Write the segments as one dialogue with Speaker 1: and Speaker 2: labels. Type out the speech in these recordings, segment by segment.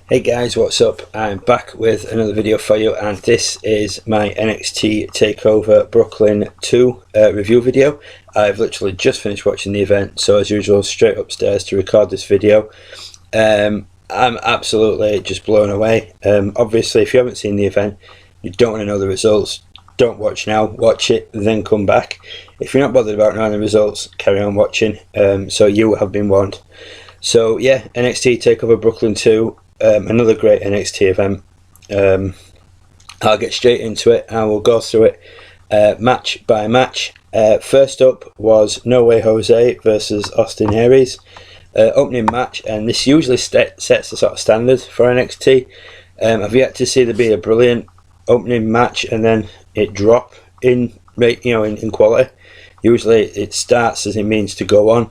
Speaker 1: Hey guys, what's up? I'm back with another video for you, and this is my NXT TakeOver Brooklyn 2 review video. I've literally just finished watching the event, so as usual straight upstairs to record this video. I'm absolutely just blown away. Obviously if you haven't seen the event, you don't want to know the results, don't watch now, watch it, then come back. If you're not bothered about knowing the results, carry on watching. So you have been warned. So yeah, NXT TakeOver Brooklyn 2. Another great NXT event. I'll get straight into it and we'll go through it match by match. First up was No Way Jose versus Austin Aries. Opening match, and this usually sets the sort of standard for NXT. I've yet to see there be a brilliant opening match and then it drop in quality. Usually it starts as it means to go on.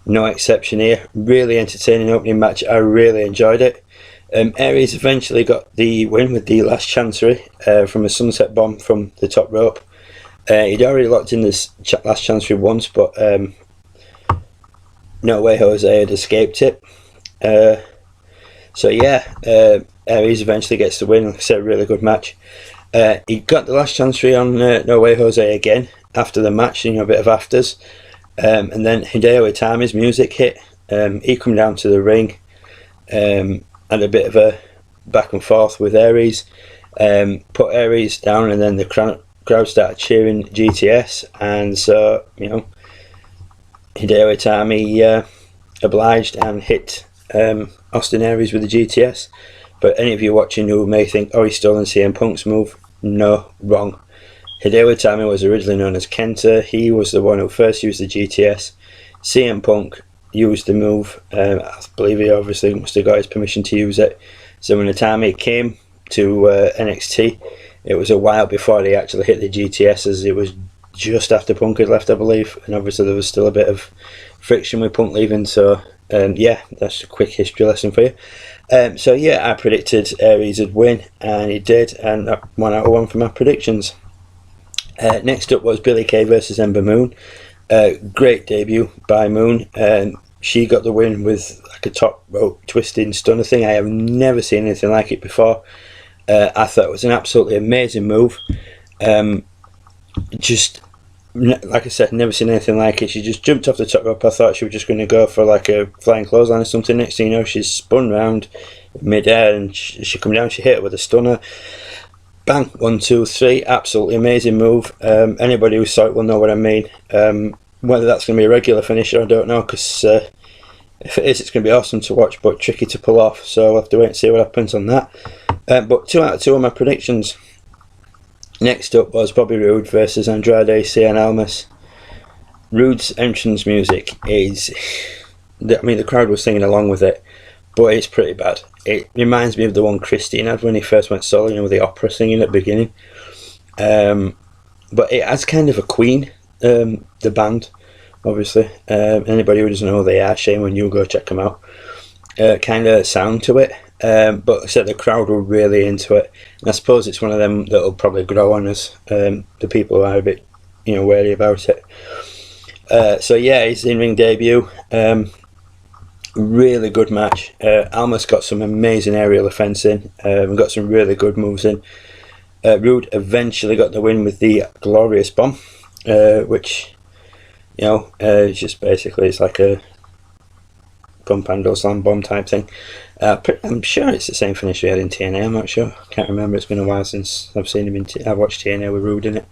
Speaker 1: No exception here. Really entertaining opening match. I really enjoyed it. Aries eventually got the win with the last chancery from a sunset bomb from the top rope. He'd already locked in this last chancery once, but No Way Jose had escaped it. So yeah, Aries eventually gets the win. Like I said, really good match. He got the last chancery on No Way Jose again after the match, a bit of afters. And then Hideo Itami's music hit. He come down to the ring. Had a bit of a back and forth with Aries, put Aries down, and then the crowd started cheering GTS, and so Hideo Itami obliged and hit Austin Aries with the GTS. But any of you watching who may think, oh, he's stolen CM Punk's move, no, wrong. Hideo Itami was originally known as Kenta. He was the one who first used the GTS. CM Punk used the move. I believe he obviously must have got his permission to use it. So when Itami came to NXT, it was a while before he actually hit the GTS, as it was just after Punk had left, I believe, and obviously there was still a bit of friction with Punk leaving. So yeah, that's a quick history lesson for you. So yeah, I predicted Aries would win, and he did, and 1 out of 1 for my predictions. Next up was Billie Kay versus Ember Moon. Great debut by Moon. She got the win with like a top rope twisting stunner thing. I have never seen anything like it before. I thought it was an absolutely amazing move. Just like I said, never seen anything like it. She just jumped off the top rope. I thought she was just going to go for like a flying clothesline or something. Next thing you know, she's spun round mid-air and she come down. She hit her with a stunner. Bang, 1, 2, 3, absolutely amazing move. Anybody who saw it will know what I mean. Whether that's going to be a regular finisher, I don't know, because if it is, it's going to be awesome to watch, but tricky to pull off, so I'll have to wait and see what happens on that. But 2 out of 2 of my predictions. Next up was Bobby Roode versus Andrade Cien Almas. Roode's entrance music is, the crowd was singing along with it, but it's pretty bad. It reminds me of the one Christine had when he first went solo, with the opera singing at the beginning. But it has kind of a Queen, the band, obviously. Anybody who doesn't know who they are, shame when you go check them out. Kind of sound to it. But like I said, the crowd were really into it. And I suppose it's one of them that will probably grow on us, the people who are a bit, wary about it. So yeah, his in-ring debut. Really good match. Almas got some amazing aerial offense in. Got some really good moves in. Roode eventually got the win with the Glorious Bomb, which just basically it's like a pump handle slam bomb type thing. I'm sure it's the same finish we had in TNA. I'm not sure. Can't remember. It's been a while since I've seen him in. I've watched TNA with Roode in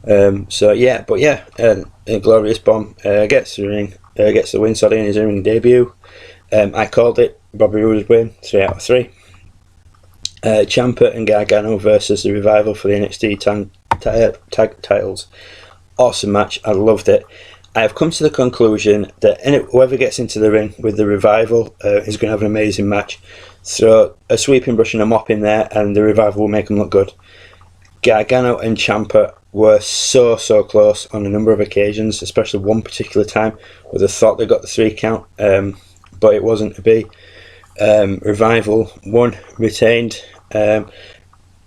Speaker 1: it. So yeah, but yeah, a Glorious Bomb gets the ring. Gets the win, sorry, in his in-ring debut. I called it. Bobby Roode's win, 3 out of 3. Ciampa and Gargano versus the Revival for the NXT tag titles. Awesome match. I loved it. I have come to the conclusion that whoever gets into the ring with the Revival is going to have an amazing match. Throw a sweeping brush and a mop in there, and the Revival will make them look good. Gargano and Ciampa were so close on a number of occasions, especially one particular time where they thought they got the 3 count, but it wasn't to be. Revival won, retained.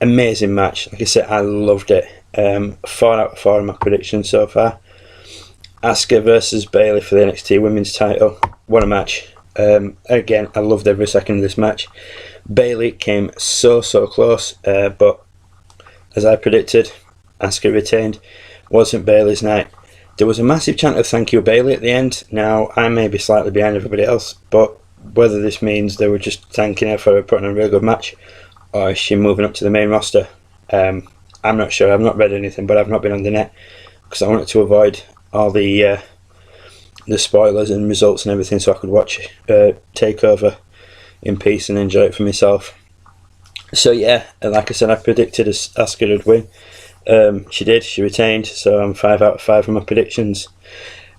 Speaker 1: Amazing match. Like I said, I loved it. 4 out of 4 in my predictions so far. Asuka versus Bayley for the NXT Women's title. What a match. Again, I loved every second of this match. Bayley came so close, but as I predicted, Asuka retained. Wasn't Bayley's night. There was a massive chant of thank you Bayley at the end. Now, I may be slightly behind everybody else, but whether this means they were just thanking her for putting on a really good match, or is she moving up to the main roster, I'm not sure. I've not read anything, but I've not been on the net because I wanted to avoid all the spoilers and results and everything, so I could watch TakeOver in peace and enjoy it for myself. So yeah, like I said, I predicted Asuka would win. She did. She retained, so I'm 5 out of 5 on my predictions.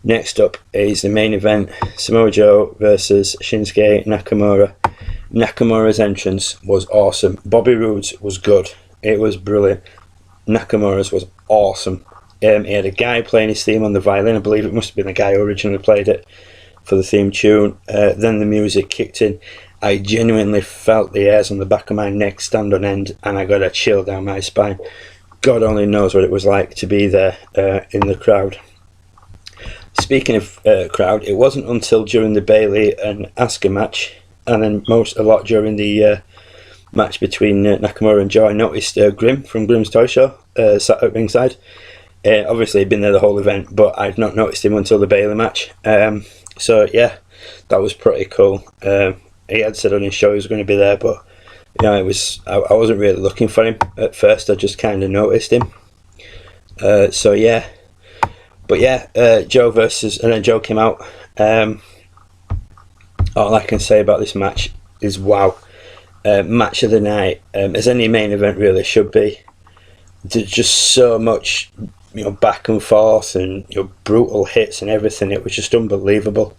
Speaker 1: Next up is the main event: Samoa Joe versus Shinsuke Nakamura. Nakamura's entrance was awesome. Bobby Roode's was good. It was brilliant. Nakamura's was awesome. He had a guy playing his theme on the violin. I believe it must have been the guy who originally played it for the theme tune. Then the music kicked in. I genuinely felt the hairs on the back of my neck stand on end, and I got a chill down my spine. God only knows what it was like to be there in the crowd. Speaking of crowd, it wasn't until during the Bayley and Asuka match, and then a lot during the match between Nakamura and Joe, I noticed Grim from Grim's Toy Show sat at ringside. Obviously he'd been there the whole event, but I'd not noticed him until the Bayley match. So yeah, that was pretty cool. He had said on his show he was going to be there, but you know, I wasn't really looking for him at first. I just kind of noticed him. So yeah, but yeah, Joe versus, and then Joe came out. All I can say about this match is wow. Match of the night, as any main event really should be. There's just so much, you know, back and forth and, you know, brutal hits and everything. It was just unbelievable.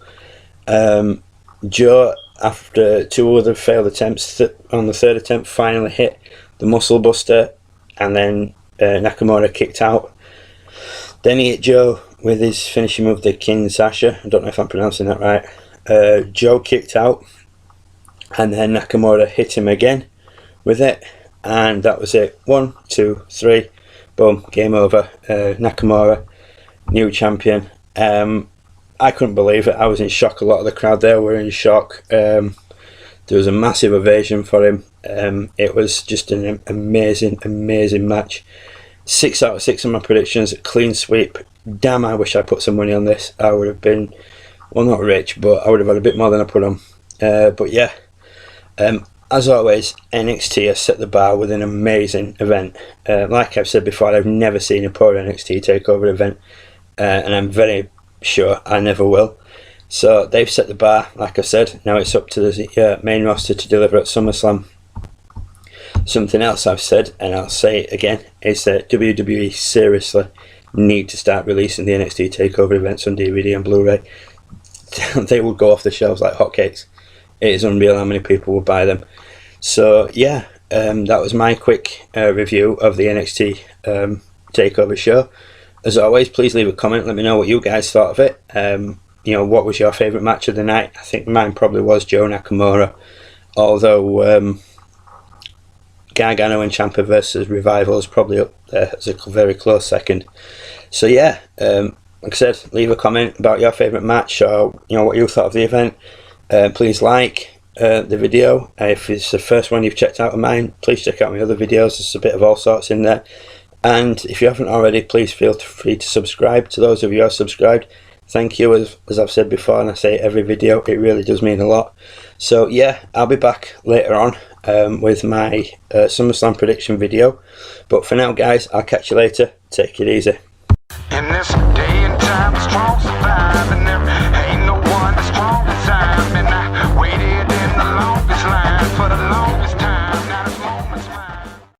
Speaker 1: Joe, after 2 other failed attempts, on the 3rd attempt finally hit the muscle buster, and then Nakamura kicked out. Then he hit Joe with his finishing move, the King Sasha. I don't know if I'm pronouncing that right. Joe kicked out, and then Nakamura hit him again with it, and that was it. 1, 2, 3, boom, game over. Nakamura, new champion. I couldn't believe it. I was in shock. A lot of the crowd there were in shock. There was a massive ovation for him. It was just an amazing match. 6 out of 6 on my predictions, clean sweep. Damn, I wish I put some money on this. I would have been, well, not rich, but I would have had a bit more than I put on. But yeah, as always, NXT has set the bar with an amazing event. Like I've said before, I've never seen a poor NXT TakeOver event, and I'm very sure I never will. So they've set the bar, like I said. Now it's up to the main roster to deliver at SummerSlam. Something else I've said, and I'll say it again, is that WWE seriously need to start releasing the NXT TakeOver events on DVD and Blu-ray. They would go off the shelves like hotcakes. It is unreal how many people would buy them. So yeah, that was my quick review of the NXT TakeOver show. As always, please leave a comment. Let me know what you guys thought of it. You know, what was your favourite match of the night? I think mine probably was Joe Nakamura. Although Gargano and Ciampa versus Revival is probably up there as a very close second. So yeah, like I said, leave a comment about your favourite match, or you know what you thought of the event. Please like the video. If it's the first one you've checked out of mine, please check out my other videos. There's a bit of all sorts in there. And if you haven't already, please feel free to subscribe. To those of you who are subscribed, thank you. As I've said before, and I say every video, it really does mean a lot. So yeah, I'll be back later on with my SummerSlam prediction video. But for now, guys, I'll catch you later. Take it easy.
Speaker 2: In this day and time, strong survive, and